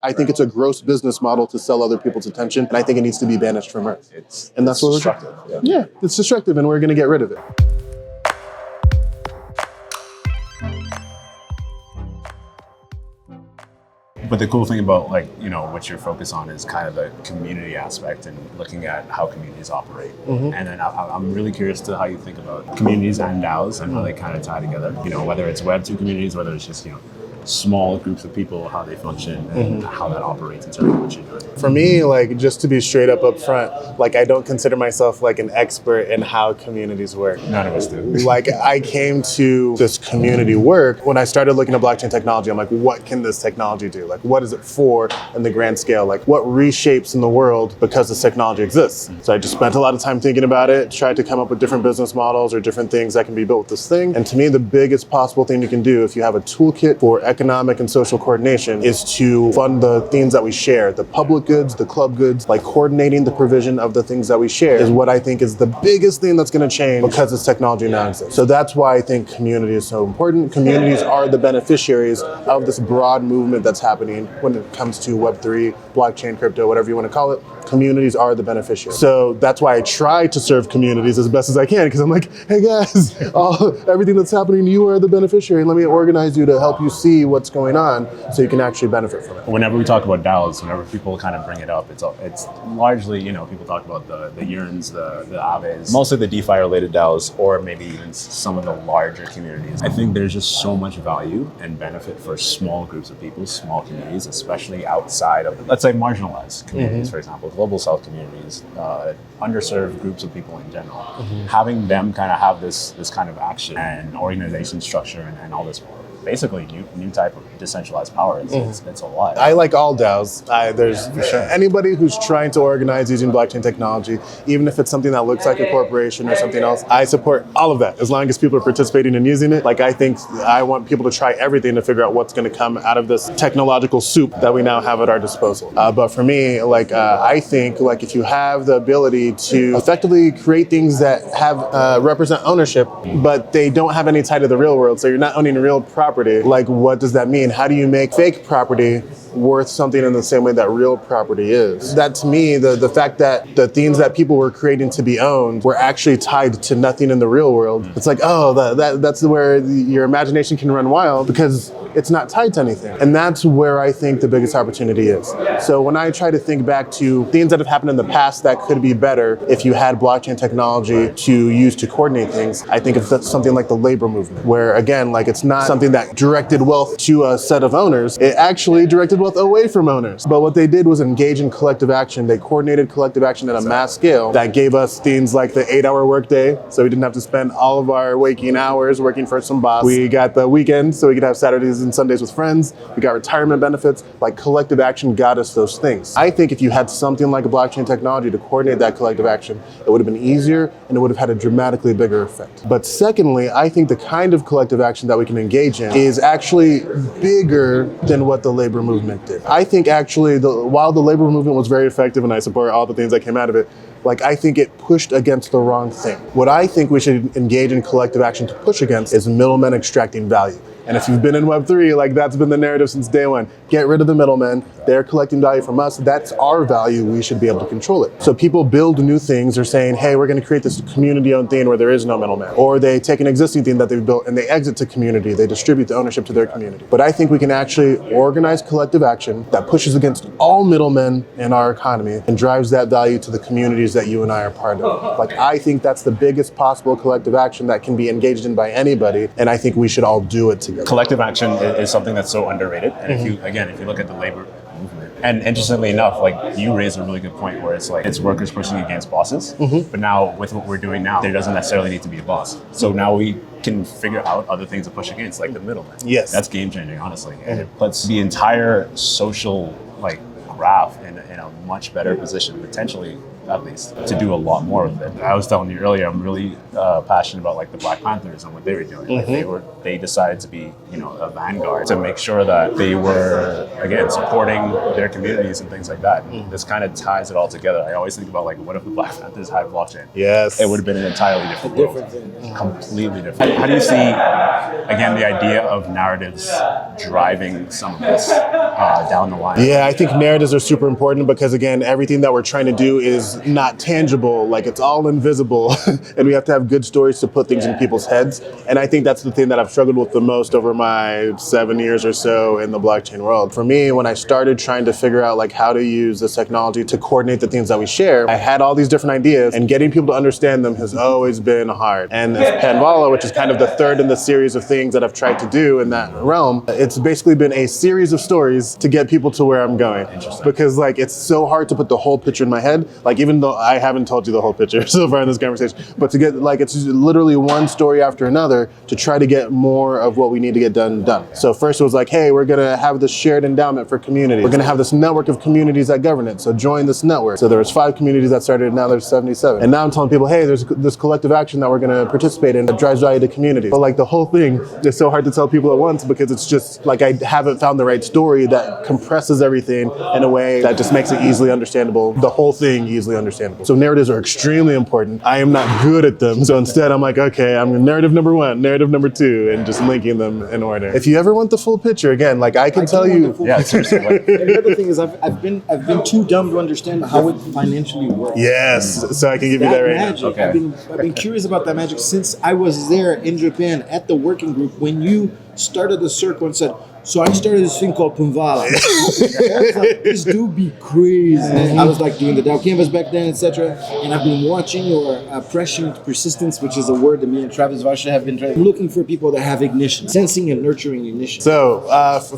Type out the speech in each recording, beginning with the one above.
I think it's a gross business model to sell other people's attention, and I think it needs to be banished from Earth. And that's what destructive. Yeah, it's destructive, and we're going to get rid of it. But the cool thing about what you're focused on is kind of the community aspect and looking at how communities operate. And then I'm really curious to how you think about communities and DAOs and how they kind of tie together. Whether it's Web2 communities, whether it's just small groups of people, how they function, and how that operates in terms of what you're doing. For me, just to be straight up front, I don't consider myself an expert in how communities work. None of us do. I came to this community work when I started looking at blockchain technology. I'm like, what can this technology do? What is it for in the grand scale? What reshapes in the world because this technology exists? So I just spent a lot of time thinking about it, tried to come up with different business models or different things that can be built with this thing. And to me, the biggest possible thing you can do if you have a toolkit for economic and social coordination is to fund the things that we share, the public goods, the club goods, coordinating the provision of the things that we share is what I think is the biggest thing that's going to change because this technology now exists. So that's why I think community is so important. Communities are the beneficiaries of this broad movement that's happening when it comes to Web3, blockchain, crypto, whatever you want to call it. Communities are the beneficiaries. So that's why I try to serve communities as best as I can, because I'm like, hey guys, everything that's happening, you are the beneficiary. Let me organize you to help you see what's going on so you can actually benefit from it. Whenever we talk about DAOs, whenever people kind of bring it up, it's largely, people talk about the Yearns, the Aves, mostly the DeFi related DAOs, or maybe even some of the larger communities. I think there's just so much value and benefit for small groups of people, small communities, especially outside of, let's say, marginalized communities, for example, global South communities, underserved groups of people in general. Having them kind of have this kind of action and organization structure and all this basically new type of decentralized power. It's a lot. I like all DAOs. There's anybody who's trying to organize using blockchain technology, even if it's something that looks like a corporation or something else, I support all of that as long as people are participating and using it. I think I want people to try everything to figure out what's going to come out of this technological soup that we now have at our disposal. But for me, I think if you have the ability to effectively create things that have represent ownership, but they don't have any tie to the real world, so you're not owning real property, what does that mean? How do you make fake property worth something in the same way that real property is? That to me, the fact that the things that people were creating to be owned were actually tied to nothing in the real world. It's that's where your imagination can run wild because it's not tied to anything. And that's where I think the biggest opportunity is. So when I try to think back to things that have happened in the past that could be better if you had blockchain technology to use to coordinate things, I think it's something like the labor movement, where again, it's not something that directed wealth to a set of owners. It actually directed wealth away from owners. But what they did was engage in collective action. They coordinated collective action at a mass scale that gave us things like the 8-hour workday, so we didn't have to spend all of our waking hours working for some boss. We got the weekend, so we could have Saturdays and Sundays with friends. We got retirement benefits. Collective action got us those things. I think if you had something like a blockchain technology to coordinate that collective action, it would have been easier and it would have had a dramatically bigger effect. But secondly, I think the kind of collective action that we can engage in is actually bigger than what the labor movement did. I think actually, while the labor movement was very effective and I support all the things that came out of it, I think it pushed against the wrong thing. What I think we should engage in collective action to push against is middlemen extracting value. And if you've been in Web3, that's been the narrative since day one. Get rid of the middlemen. They're collecting value from us. That's our value. We should be able to control it. So people build new things. They're saying, hey, we're going to create this community-owned thing where there is no middleman. Or they take an existing thing that they've built and they exit to community. They distribute the ownership to their community. But I think we can actually organize collective action that pushes against all middlemen in our economy and drives that value to the communities that you and I are part of. I think that's the biggest possible collective action that can be engaged in by anybody. And I think we should all do it together. Collective action is something that's so underrated. And if you look at the labor movement, and interestingly enough, you raise a really good point where it's workers pushing against bosses. But now with what we're doing now, there doesn't necessarily need to be a boss. So now we can figure out other things to push against, like the middleman. Yes. That's game changing, honestly. And it puts the entire social graph in a much better position, potentially at least, to do a lot more with it. I was telling you earlier, I'm really passionate about like the Black Panthers and what they were doing. Like they decided to be, a vanguard to make sure that they were, again, supporting their communities and things like that. And this kind of ties it all together. I always think about like, what if the Black Panthers had blockchain? Yes. It would have been an entirely different world. Completely different. How do you see, again, the idea of narratives driving some of this down the line? Yeah, I think narratives are super important because, again, everything that we're trying to do is not tangible. Like, it's all invisible. And we have to have good stories to put things in people's heads. And I think that's the thing that I've struggled with the most over my 7 years or so in the blockchain world. For me, when I started trying to figure out like how to use this technology to coordinate the things that we share, I had all these different ideas, and getting people to understand them has always been hard. And Panvala, which is kind of the third in the series of things that I've tried to do in that realm, it's basically been a series of stories to get people to where I'm going. Because like it's so hard to put the whole picture in my head. Like even though I haven't told you the whole picture so far in this conversation, but to get like it's literally one story after another to try to get more of what we need to get done. So first it was like, hey, we're gonna have this shared endowment for community. We're gonna have this network of communities that govern it. So join this network. So there was 5 communities that started, now there's 77. And now I'm telling people, hey, there's this collective action that we're gonna participate in that drives value to communities. But like the whole thing is so hard to tell people at once because it's just like I haven't found the right story that compresses everything in a way that just makes it easily understandable, the whole thing easily understandable. So narratives are extremely important. I am not good at them. So instead I'm like, okay, I'm narrative number 1, narrative number 2, and just linking them in order. If you ever want the full picture, again, like I can tell you. Yeah, seriously. And the other thing is I've been too dumb to understand how it financially works. Yes, so I can give you that right magic, now. Okay. I've been curious about that magic since I was there in Japan at the working group when you started the circle and said, so I started this thing called Panvala. I was like, this dude be crazy. I was like doing the Dow Canvas back then, etc. And I've been watching your prescient persistence, which is a word that me and Travis Varsha have been looking for people that have ignition, sensing and nurturing ignition. So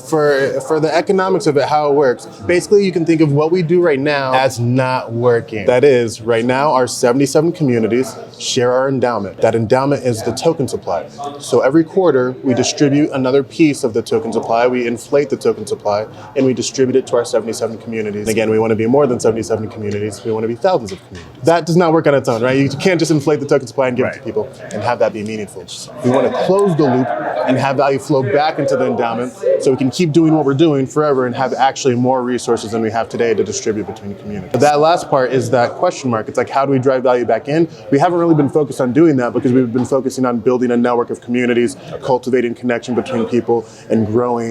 for the economics of it, how it works, basically you can think of what we do right now as not working. That is, right now our 77 communities share our endowment. That endowment is the token supply. So every quarter we distribute another piece of the token supply. We inflate the token supply and we distribute it to our 77 communities. And again, we want to be more than 77 communities. We want to be thousands of communities. That does not work on its own, right? You can't just inflate the token supply and give it to people and have that be meaningful. We want to close the loop and have value flow back into the endowment so we can keep doing what we're doing forever and have actually more resources than we have today to distribute between communities. But that last part is that question mark. It's like, how do we drive value back in? We haven't really been focused on doing that because we've been focusing on building a network of communities, cultivating connection between people, and growing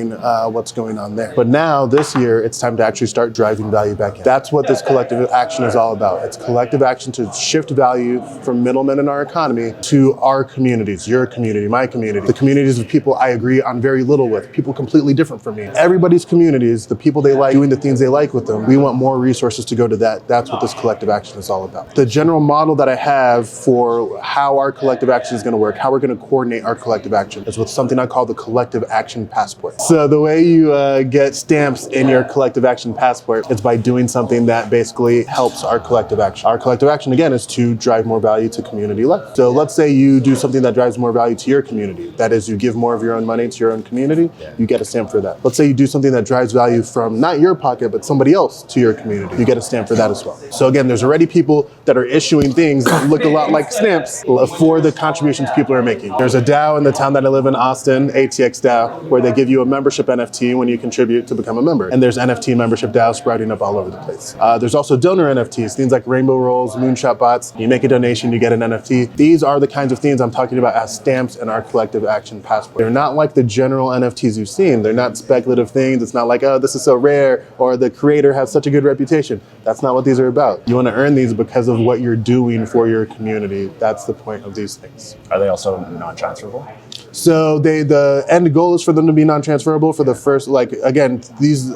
what's going on there. But now, this year, it's time to actually start driving value back in. That's what this collective action is all about. It's collective action to shift value from middlemen in our economy to our communities, your community, my community, the communities of people I agree on very little with, people completely different from me. Everybody's communities, the people they like, doing the things they like with them, we want more resources to go to that. That's what this collective action is all about. The general model that I have for how our collective action is going to work, how we're going to coordinate our collective action, is with something I call the collective action passport. So the way you get stamps in your collective action passport is by doing something that basically helps our collective action. Our collective action, again, is to drive more value to community life. So let's say you do something that drives more value to your community. That is, you give more of your own money to your own community, you get a stamp for that. Let's say you do something that drives value from not your pocket, but somebody else to your community. You get a stamp for that as well. So again, there's already people that are issuing things that look a lot like stamps for the contributions people are making. There's a DAO in the town that I live in, Austin, ATX DAO, where they give you a membership NFT when you contribute to become a member. And there's NFT membership DAOs sprouting up all over the place. There's also donor NFTs, things like rainbow rolls, moonshot bots. You make a donation, you get an NFT. These are the kinds of things I'm talking about as stamps in our collective action passport. They're not like the general NFTs you've seen. They're not speculative things. It's not like, oh, this is so rare, or the creator has such a good reputation. That's not what these are about. You want to earn these because of what you're doing for your community. That's the point of these things. Are they also non-transferable? So the end goal is for them to be non-transferable for the first, like, again,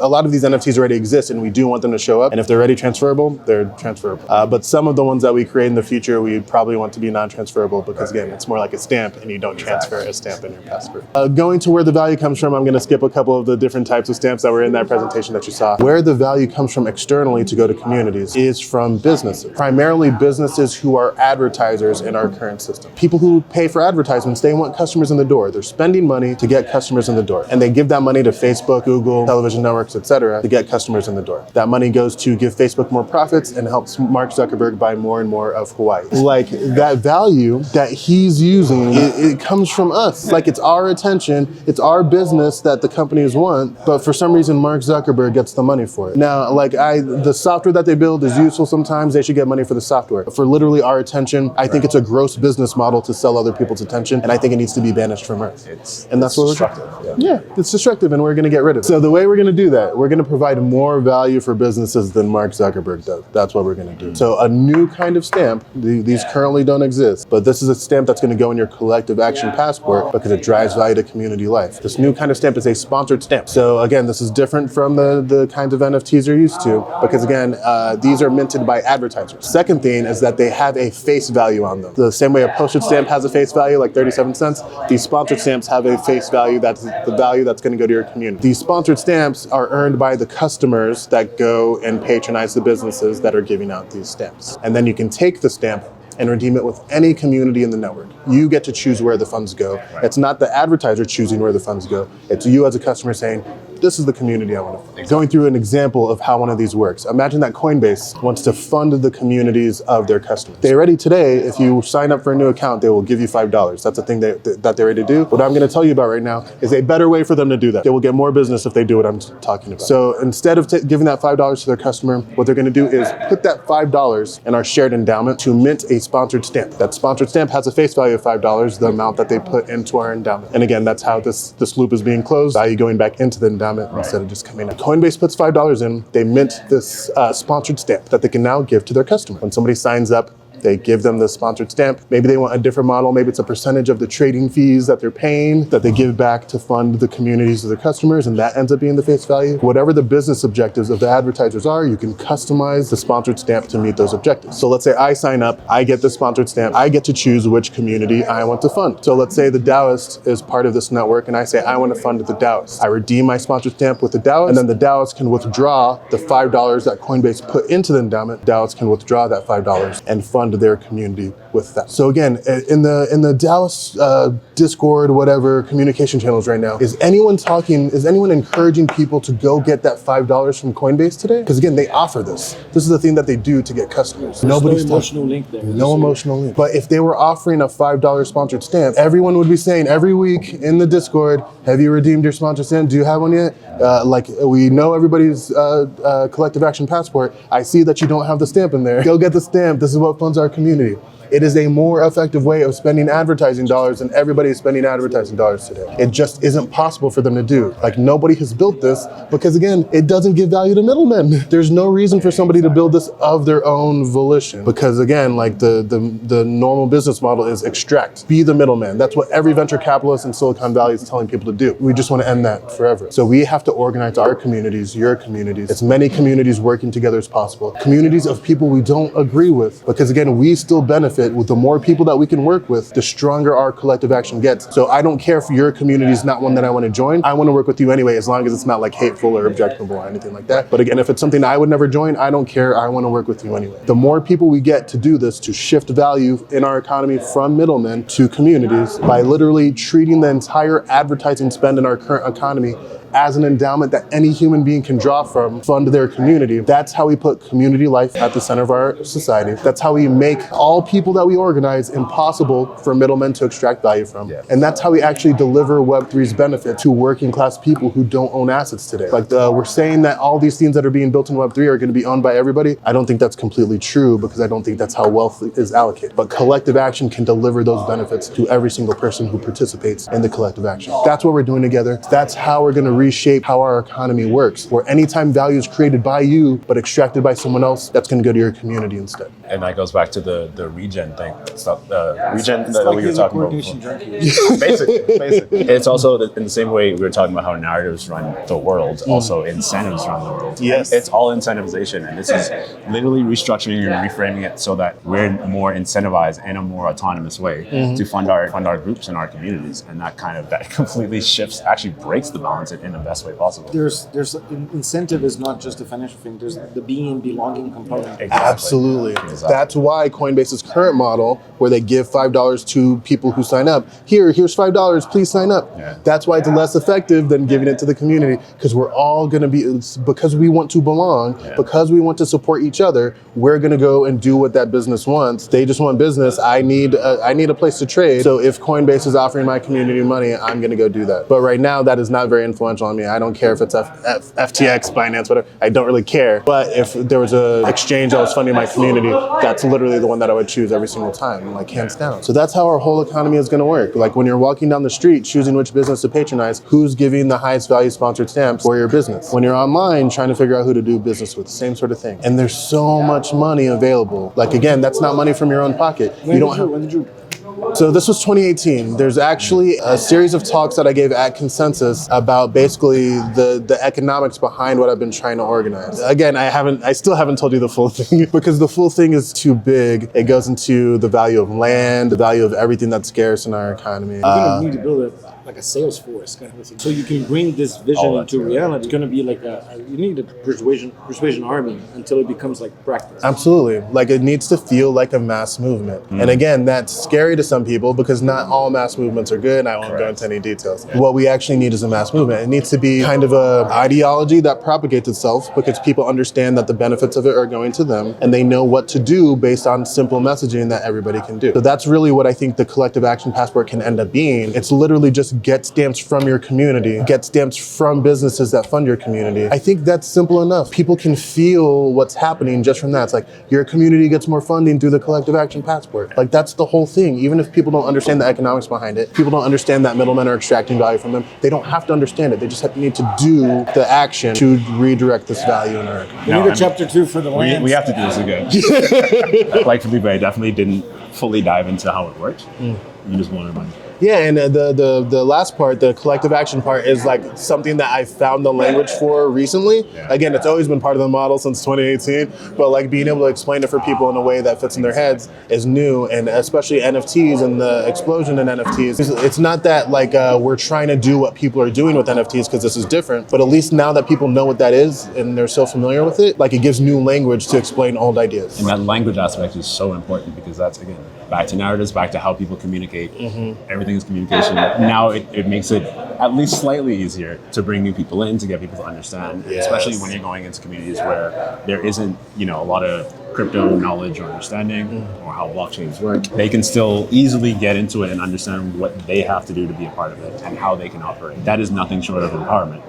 a lot of these NFTs already exist and we do want them to show up. And if they're already transferable, they're transferable. But some of the ones that we create in the future, we probably want to be non-transferable because, again, it's more like a stamp and you don't transfer a stamp in your passport. Going to where the value comes from, I'm going to skip a couple of the different types of stamps that were in that presentation that you saw. Where the value comes from externally to go to communities is from businesses, primarily businesses who are advertisers in our current system. People who pay for advertisements, they want customers in the the door. They're spending money to get customers in the door. And they give that money to Facebook, Google, television networks, etc., to get customers in the door. That money goes to give Facebook more profits and helps Mark Zuckerberg buy more and more of Hawaii. Like that value that he's using, it comes from us. Like it's our attention, it's our business that the companies want, but for some reason Mark Zuckerberg gets the money for it. Now, like the software that they build is useful sometimes, they should get money for the software. For literally our attention, I think it's a gross business model to sell other people's attention, and I think it needs to be banished from Earth. And that's what we're destructive. Yeah, it's destructive, and we're going to get rid of it. So the way we're going to do that, we're going to provide more value for businesses than Mark Zuckerberg does. That's what we're going to do. So a new kind of stamp, these currently don't exist, but this is a stamp that's going to go in your collective action passport because it drives value to community life. This new kind of stamp is a sponsored stamp. So again, this is different from the kinds of NFTs you're used to, because again, these are minted by advertisers. Second thing is that they have a face value on them. The same way a postage stamp has a face value, like 37 cents, these sponsored stamps have a face value that's the value that's going to go to your community. These sponsored stamps are earned by the customers that go and patronize the businesses that are giving out these stamps. And then you can take the stamp and redeem it with any community in the network. You get to choose where the funds go. It's not the advertiser choosing where the funds go. It's you as a customer saying, this is the community I want to fund. Going through an example of how one of these works. Imagine that Coinbase wants to fund the communities of their customers. They already today, if you sign up for a new account, they will give you $5. That's a thing that they're ready to do. What I'm going to tell you about right now is a better way for them to do that. They will get more business if they do what I'm talking about. So instead of giving that $5 to their customer, what they're going to do is put that $5 in our shared endowment to mint a sponsored stamp. That sponsored stamp has a face value of $5, the amount that they put into our endowment. And again, that's how this loop is being closed, value going back into the endowment instead of just coming out. Coinbase puts $5 in, they mint this sponsored stamp that they can now give to their customer. When somebody signs up, they give them the sponsored stamp. Maybe they want a different model. Maybe it's a percentage of the trading fees that they're paying that they give back to fund the communities of their customers, and that ends up being the face value. Whatever the business objectives of the advertisers are, you can customize the sponsored stamp to meet those objectives. So let's say I sign up, I get the sponsored stamp, I get to choose which community I want to fund. So let's say the Taoist is part of this network, and I say I want to fund the Taoist. I redeem my sponsored stamp with the Taoist, and then the Taoist can withdraw the $5 that Coinbase put into the endowment. Taoist can withdraw that $5 and fund their community with that. So again, in the Dallas Discord, whatever communication channels right now, is anyone encouraging people to go get that $5 from Coinbase today? Because again, they offer this. This is the thing that they do to get customers. There's Nobody's no emotional link there. No emotional link. But if they were offering a $5 sponsored stamp, everyone would be saying every week in the Discord, have you redeemed your sponsored stamp? Do you have one yet? Like we know everybody's collective action passport. I see that you don't have the stamp in there. Go get the stamp. This is what funds our community. It is a more effective way of spending advertising dollars than everybody is spending advertising dollars today. It just isn't possible for them to do. Like nobody has built this because again, it doesn't give value to middlemen. There's no reason for somebody to build this of their own volition because again, like the normal business model is extract, be the middleman. That's what every venture capitalist in Silicon Valley is telling people to do. We just want to end that forever. So we have to organize our communities, your communities, as many communities working together as possible. Communities of people we don't agree with because again, we still benefit with the more people that we can work with, the stronger our collective action gets. So I don't care if your community is not one that I want to join. I want to work with you anyway, as long as it's not like hateful or objectionable or anything like that. But again, if it's something I would never join, I don't care. I want to work with you anyway. The more people we get to do this, to shift value in our economy from middlemen to communities by literally treating the entire advertising spend in our current economy as an endowment that any human being can draw from, fund their community. That's how we put community life at the center of our society. That's how we make all people that we organize impossible for middlemen to extract value from. Yeah. And that's how we actually deliver Web3's benefit to working class people who don't own assets today. Like we're saying that all these things that are being built in Web3 are going to be owned by everybody. I don't think that's completely true because I don't think that's how wealth is allocated. But collective action can deliver those benefits to every single person who participates in the collective action. That's what we're doing together. That's how we're going to reshape how our economy works, where anytime value is created by you but extracted by someone else, that's going to go to your community instead. And that goes back to the regen thing. Regen that we were talking about before. Basically. It's also in the same way we were talking about how narratives run the world, also incentives run the world. Yes. It's all incentivization, and this is literally restructuring and reframing it so that we're more incentivized in a more autonomous way to fund our groups and our communities, and that completely shifts, actually breaks the balance in the best way possible. There's incentive is not just a financial thing. There's the being and belonging component. Exactly. Absolutely. Exactly. That's why Coinbase's current model, where they give $5 to people who sign up, here's $5, please sign up. Yeah. That's why it's less effective than giving it to the community, because we're all going to be, because we want to belong, because we want to support each other, we're going to go and do what that business wants. They just want business. I need a place to trade. So if Coinbase is offering my community money, I'm going to go do that. But right now, that is not very influential on me. I don't care if it's FTX, Binance, whatever. I don't really care. But if there was an exchange that was funding my community, that's literally the one that I would choose every single time, like hands down. So that's how our whole economy is going to work. Like when you're walking down the street, choosing which business to patronize, who's giving the highest value sponsored stamps for your business. When you're online, trying to figure out who to do business with, same sort of thing. And there's so much money available. Like again, that's not money from your own pocket. When did you? So this was 2018. There's actually a series of talks that I gave at Consensus about basically the economics behind what I've been trying to organize. Again, I still haven't told you the full thing because the full thing is too big. It goes into the value of land, the value of everything that's scarce in our economy. You're gonna need to build like a sales force kind of a thing, so you can bring this vision into reality. It's gonna be like you need a persuasion army until it becomes like practice. Absolutely. Like it needs to feel like a mass movement. And again, that's scary to some people because not all mass movements are good. I won't go into any details. What we actually need is a mass movement. It needs to be kind of a ideology that propagates itself because people understand that the benefits of it are going to them and they know what to do based on simple messaging that everybody can do. So that's really what I think the collective action passport can end up being. It's literally just get stamps from your community, get stamps from businesses that fund your community. I think that's simple enough. People can feel what's happening just from that. It's like your community gets more funding through the collective action passport. Like that's the whole thing. Even if people don't understand the economics behind it, people don't understand that middlemen are extracting value from them, they don't have to understand it. They just need to do the action to redirect this value in our economy. We need a chapter 2 for the land. We have to do this again. Like Felipe, I definitely didn't fully dive into how it worked. You just wanted money. Yeah, and the last part, the collective action part, is like something that I found the language for recently. Yeah. Again, it's always been part of the model since 2018, but like being able to explain it for people in a way that fits in their heads is new, and especially NFTs and the explosion in NFTs. It's not that like we're trying to do what people are doing with NFTs because this is different, but at least now that people know what that is and they're so familiar with it, like it gives new language to explain old ideas. And that language aspect is so important because that's, again, back to narratives, back to how people communicate. Everything is communication. Now it makes it at least slightly easier to bring new people in, to get people to understand, Yes. especially when you're going into communities where there isn't, a lot of crypto knowledge or understanding or how blockchains work. They can still easily get into it and understand what they have to do to be a part of it and how they can operate. That is nothing short of empowerment.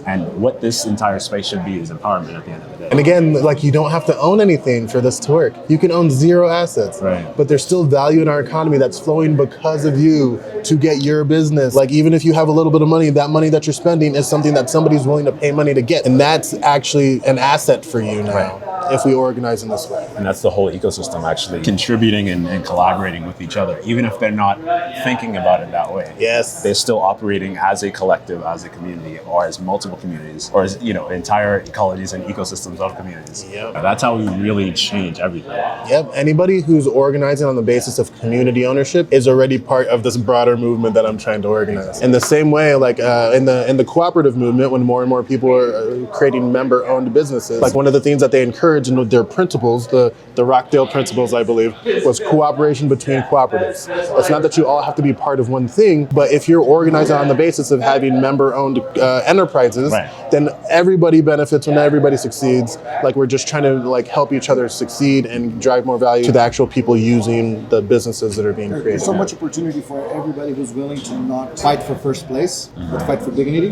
And what this entire space should be is empowerment at the end of the day. And again, like you don't have to own anything for this to work. You can own 0 assets, Right. but there's still value in our economy that's flowing because of you to get your business. Like even if you have a little bit of money, that money that you're spending is something that somebody's willing to pay money to get. And that's actually an asset for you now if we organize in this way. And that's the whole ecosystem actually contributing and collaborating with each other, even if they're not thinking about it that way. Yes. They're still operating as a collective, as a community, or as multiple communities, or as, entire ecologies and ecosystems of communities. Yep. That's how we really change everything. Yep. Anybody who's organizing on the basis of community ownership is already part of this broader movement that I'm trying to organize. In the same way, like in the cooperative movement, when more and more people are creating member-owned businesses, like one of the things that they encourage in their principles, the Rockdale principles, I believe, was cooperation between cooperatives. It's not that you all have to be part of one thing, but if you're organizing on the basis of having member-owned enterprises, then everybody benefits when everybody succeeds. Like we're just trying to like help each other succeed and drive more value to the actual people using the businesses that are being created. There's so much opportunity for everybody who's willing to not fight for first place, but fight for dignity.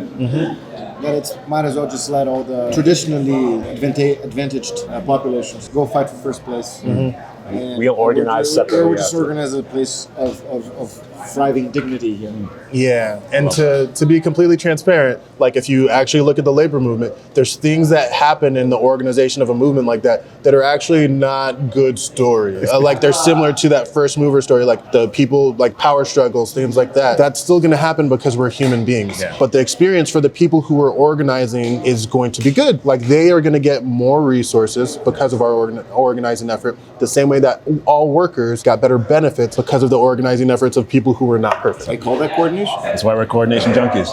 That it's might as well just let all the traditionally advantaged populations go fight for first place. And We'll organize separately. We'll just organize a place of thriving dignity here. Yeah, and to be completely transparent, like if you actually look at the labor movement, there's things that happen in the organization of a movement like that are actually not good stories. Like they're similar to that first mover story, like the people, like power struggles, things like that. That's still going to happen because we're human beings. Yeah. But the experience for the people who are organizing is going to be good. Like they are going to get more resources because of our organizing effort, the same way that all workers got better benefits because of the organizing efforts of people people who were not perfect. I call that coordination. That's why we're coordination junkies.